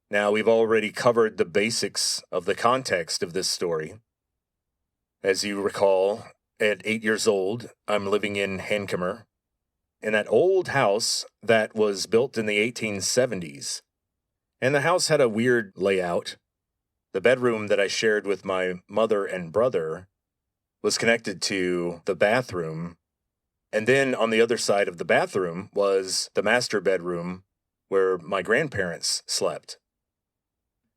Now, we've already covered the basics of the context of this story. As you recall, at 8 years old, I'm living in Hancomer, in that old house that was built in the 1870s. And the house had a weird layout. The bedroom that I shared with my mother and brother was connected to the bathroom. And then on the other side of the bathroom was the master bedroom where my grandparents slept.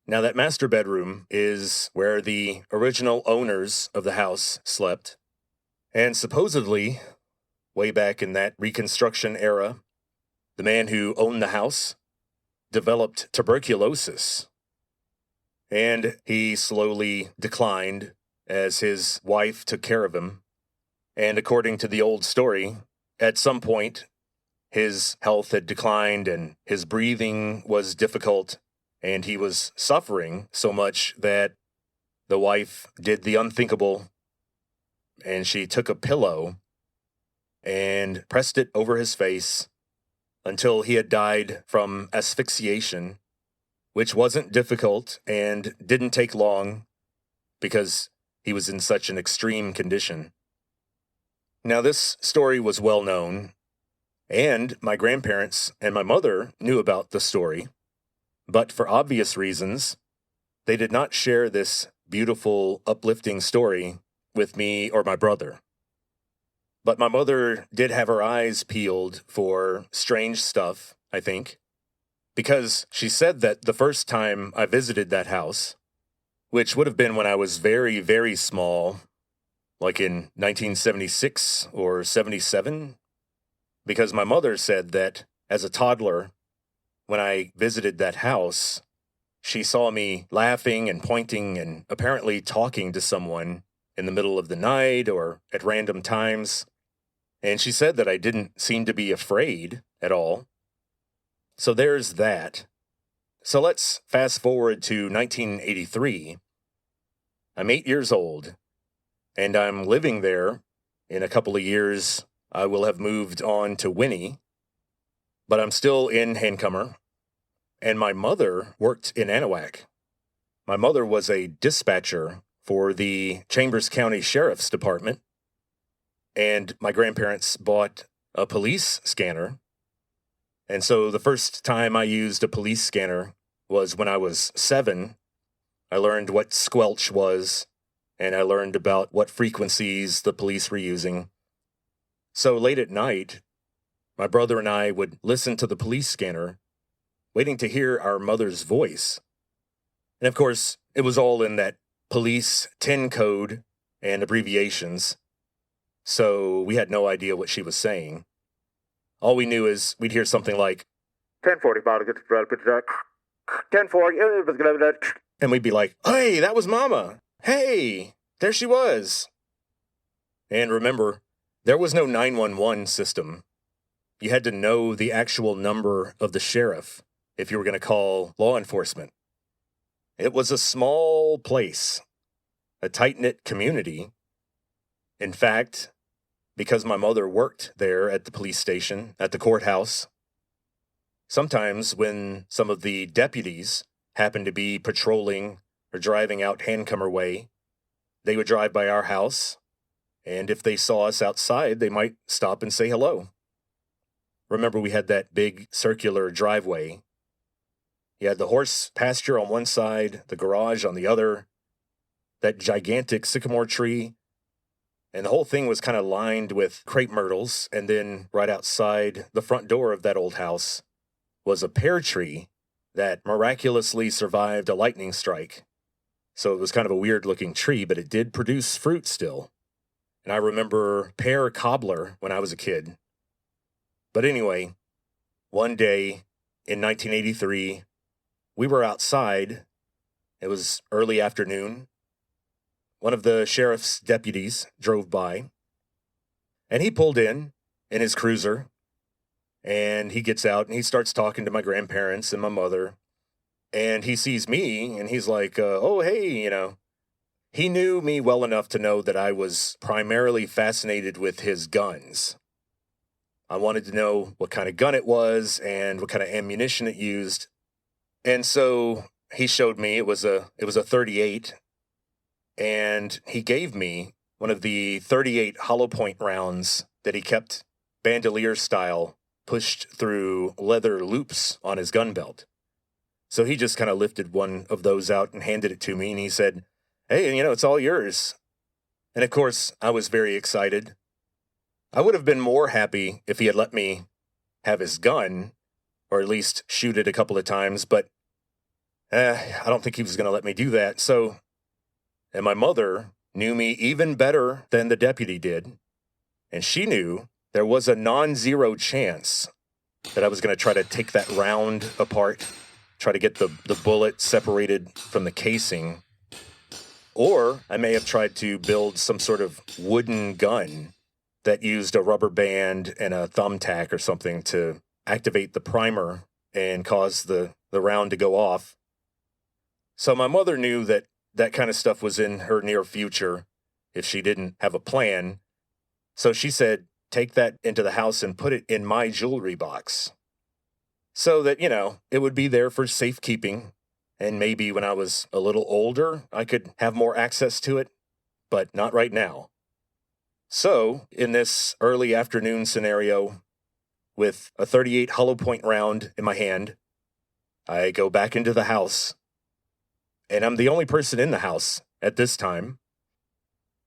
Now, that master bedroom is where the original owners of the house slept. And supposedly, way back in that Reconstruction era, the man who owned the house developed tuberculosis. And he slowly declined as his wife took care of him. And according to the old story, at some point, his health had declined and his breathing was difficult, and he was suffering so much that the wife did the unthinkable, and she took a pillow and pressed it over his face until he had died from asphyxiation, which wasn't difficult and didn't take long because he was in such an extreme condition. Now, this story was well known, and my grandparents and my mother knew about the story, but for obvious reasons, they did not share this beautiful, uplifting story with me or my brother. But my mother did have her eyes peeled for strange stuff, I think, because she said that the first time I visited that house, which would have been when I was very, very small, like in 1976 or 77, because my mother said that as a toddler, when I visited that house, she saw me laughing and pointing and apparently talking to someone in the middle of the night or at random times. And she said that I didn't seem to be afraid at all. So there's that. So let's fast forward to 1983. I'm 8 years old, and I'm living there. In a couple of years, I will have moved on to Winnie, but I'm still in Hancomer, and my mother worked in Anahuac. My mother was a dispatcher for the Chambers County Sheriff's Department, and my grandparents bought a police scanner. And so the first time I used a police scanner was when I was 7. I learned what squelch was, and I learned about what frequencies the police were using. So late at night, my brother and I would listen to the police scanner, waiting to hear our mother's voice. And of course, it was all in that police 10 code and abbreviations, so we had no idea what she was saying. All we knew is we'd hear something like, 1040, 1040, and we'd be like, hey, that was Mama. Hey, there she was. And remember, there was no 911 system. You had to know the actual number of the sheriff if you were going to call law enforcement. It was a small place, a tight-knit community. In fact, because my mother worked there at the police station, at the courthouse, sometimes when some of the deputies happened to be patrolling or driving out Hancomer Way, they would drive by our house, and if they saw us outside, they might stop and say hello. Remember, we had that big circular driveway. You had the horse pasture on one side, the garage on the other, that gigantic sycamore tree, and the whole thing was kind of lined with crepe myrtles, and then right outside the front door of that old house was a pear tree that miraculously survived a lightning strike. So it was kind of a weird-looking tree, but it did produce fruit still. And I remember pear cobbler when I was a kid. But anyway, one day in 1983, we were outside. It was early afternoon. One of the sheriff's deputies drove by, and he pulled in his cruiser, and he gets out and he starts talking to my grandparents and my mother, and he sees me and he's like, oh, hey. He knew me well enough to know that I was primarily fascinated with his guns. I wanted to know what kind of gun it was and what kind of ammunition it used. And so he showed me it was a 38, and he gave me one of the 38 hollow point rounds that he kept bandolier style pushed through leather loops on his gun belt. So he just kind of lifted one of those out and handed it to me, and he said, hey, it's all yours. And of course, I was very excited. I would have been more happy if he had let me have his gun, or at least shoot it a couple of times, but I don't think he was going to let me do that. And my mother knew me even better than the deputy did, and she knew there was a non-zero chance that I was going to try to take that round apart, try to get the bullet separated from the casing, or I may have tried to build some sort of wooden gun that used a rubber band and a thumbtack or something to activate the primer and cause the round to go off. So my mother knew that kind of stuff was in her near future if she didn't have a plan. So she said, take that into the house and put it in my jewelry box so that, it would be there for safekeeping. And maybe when I was a little older, I could have more access to it, but not right now. So in this early afternoon scenario, with a 38 hollow point round in my hand, I go back into the house. And I'm the only person in the house at this time.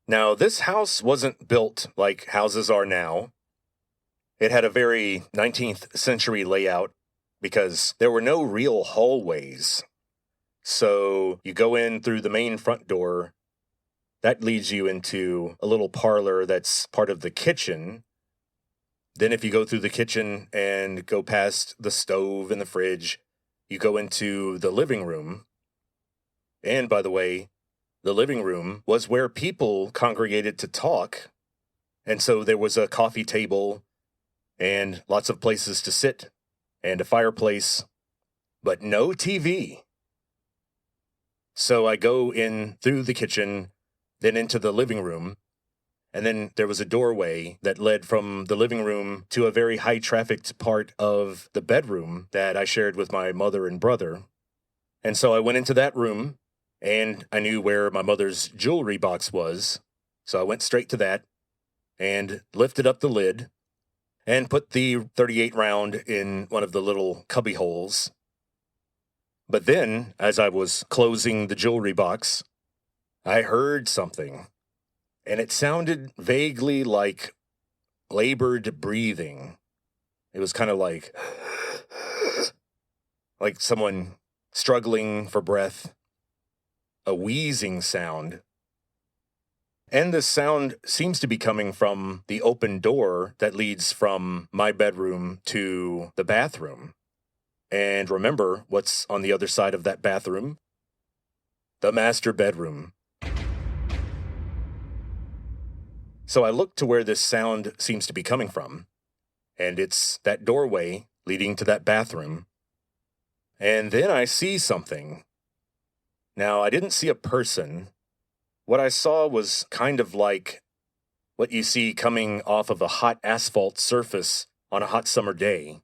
Now, this house wasn't built like houses are now. It had a very 19th century layout because there were no real hallways. So you go in through the main front door. That leads you into a little parlor that's part of the kitchen. Then if you go through the kitchen and go past the stove and the fridge, you go into the living room. And by the way, the living room was where people congregated to talk. And so there was a coffee table and lots of places to sit and a fireplace, but no TV. So I go in through the kitchen, then into the living room, and then there was a doorway that led from the living room to a very high-trafficked part of the bedroom that I shared with my mother and brother. And so I went into that room, and I knew where my mother's jewelry box was, so I went straight to that and lifted up the lid and put the 38 round in one of the little cubby holes. But then, as I was closing the jewelry box, I heard something, and it sounded vaguely like labored breathing. It was kind of like someone struggling for breath, a wheezing sound. And this sound seems to be coming from the open door that leads from my bedroom to the bathroom. And remember what's on the other side of that bathroom? The master bedroom. So I look to where this sound seems to be coming from, and it's that doorway leading to that bathroom. And then I see something. Now, I didn't see a person. What I saw was kind of like what you see coming off of a hot asphalt surface on a hot summer day.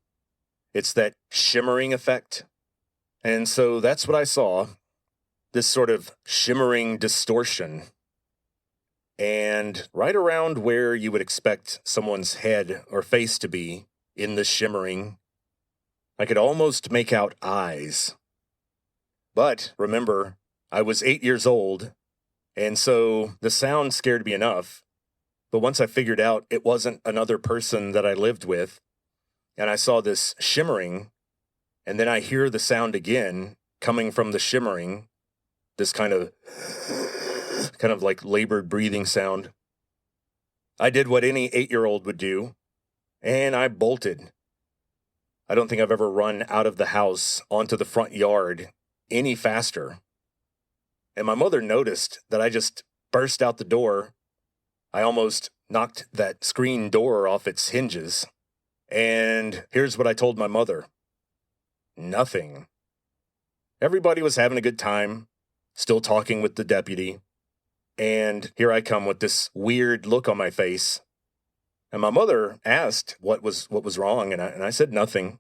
It's that shimmering effect. And so that's what I saw, this sort of shimmering distortion. And right around where you would expect someone's head or face to be in the shimmering, I could almost make out eyes. But remember, I was 8 years old, and so the sound scared me enough. But once I figured out it wasn't another person that I lived with, and I saw this shimmering, and then I hear the sound again coming from the shimmering, this kind of like labored breathing sound. I did what any 8-year-old would do, and I bolted. I don't think I've ever run out of the house onto the front yard any faster. And my mother noticed that I just burst out the door. I almost knocked that screen door off its hinges. And here's what I told my mother. Nothing. Everybody was having a good time, still talking with the deputy. And here I come with this weird look on my face. And my mother asked what was wrong, and I said nothing.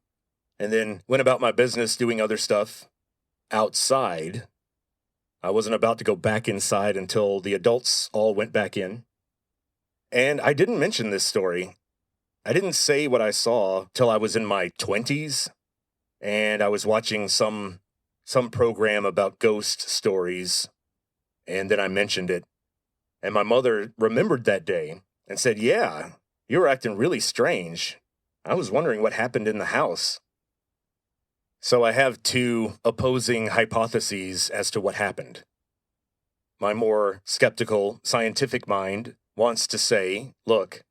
And then went about my business doing other stuff outside. I wasn't about to go back inside until the adults all went back in. And I didn't mention this story. I didn't say what I saw till I was in my 20s, and I was watching some program about ghost stories, and then I mentioned it. And my mother remembered that day and said, "Yeah, you were acting really strange. I was wondering what happened in the house." So I have two opposing hypotheses as to what happened. My more skeptical, scientific mind wants to say, look,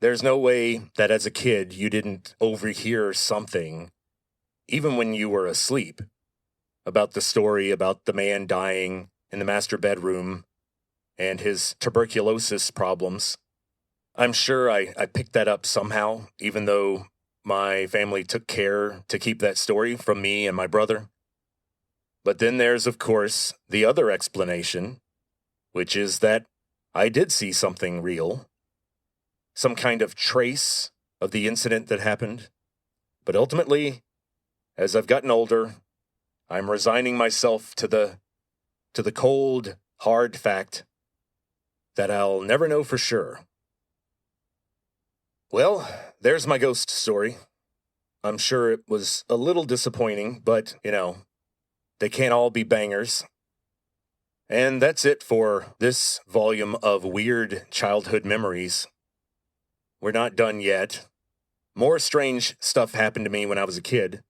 there's no way that as a kid you didn't overhear something, even when you were asleep, about the story about the man dying in the master bedroom and his tuberculosis problems. I'm sure I picked that up somehow, even though my family took care to keep that story from me and my brother. But then there's, of course, the other explanation, which is that I did see something real, some kind of trace of the incident that happened. But ultimately, as I've gotten older, I'm resigning myself to the cold, hard fact that I'll never know for sure. Well, there's my ghost story. I'm sure it was a little disappointing, but, they can't all be bangers. And that's it for this volume of weird childhood memories. We're not done yet. More strange stuff happened to me when I was a kid,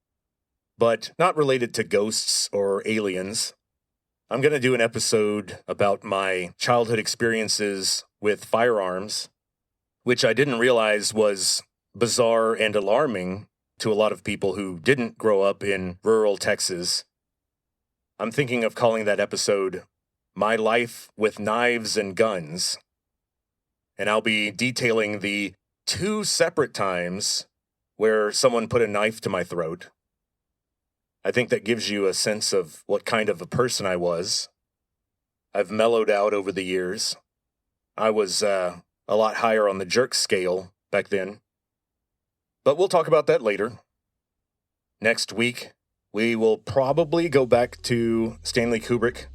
but not related to ghosts or aliens. I'm going to do an episode about my childhood experiences with firearms, which I didn't realize was bizarre and alarming to a lot of people who didn't grow up in rural Texas. I'm thinking of calling that episode My Life with Knives and Guns, and I'll be detailing the 2 separate times where someone put a knife to my throat. I think that gives you a sense of what kind of a person I was. I've mellowed out over the years. I was a lot higher on the jerk scale back then. But we'll talk about that later. Next week, we will probably go back to Stanley Kubrick,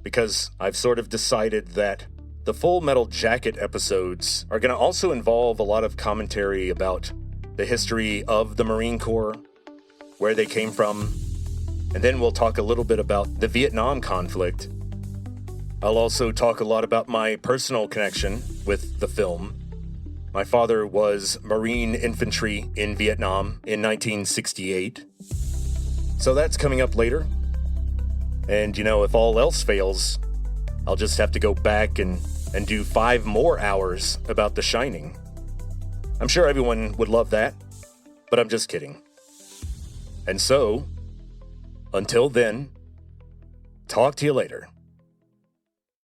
because I've sort of decided that the Full Metal Jacket episodes are going to also involve a lot of commentary about the history of the Marine Corps, where they came from, and then we'll talk a little bit about the Vietnam conflict. I'll also talk a lot about my personal connection with the film. My father was Marine infantry in Vietnam in 1968. So that's coming up later. And, if all else fails, I'll just have to go back and do 5 more hours about The Shining. I'm sure everyone would love that, but I'm just kidding. And so, until then, talk to you later.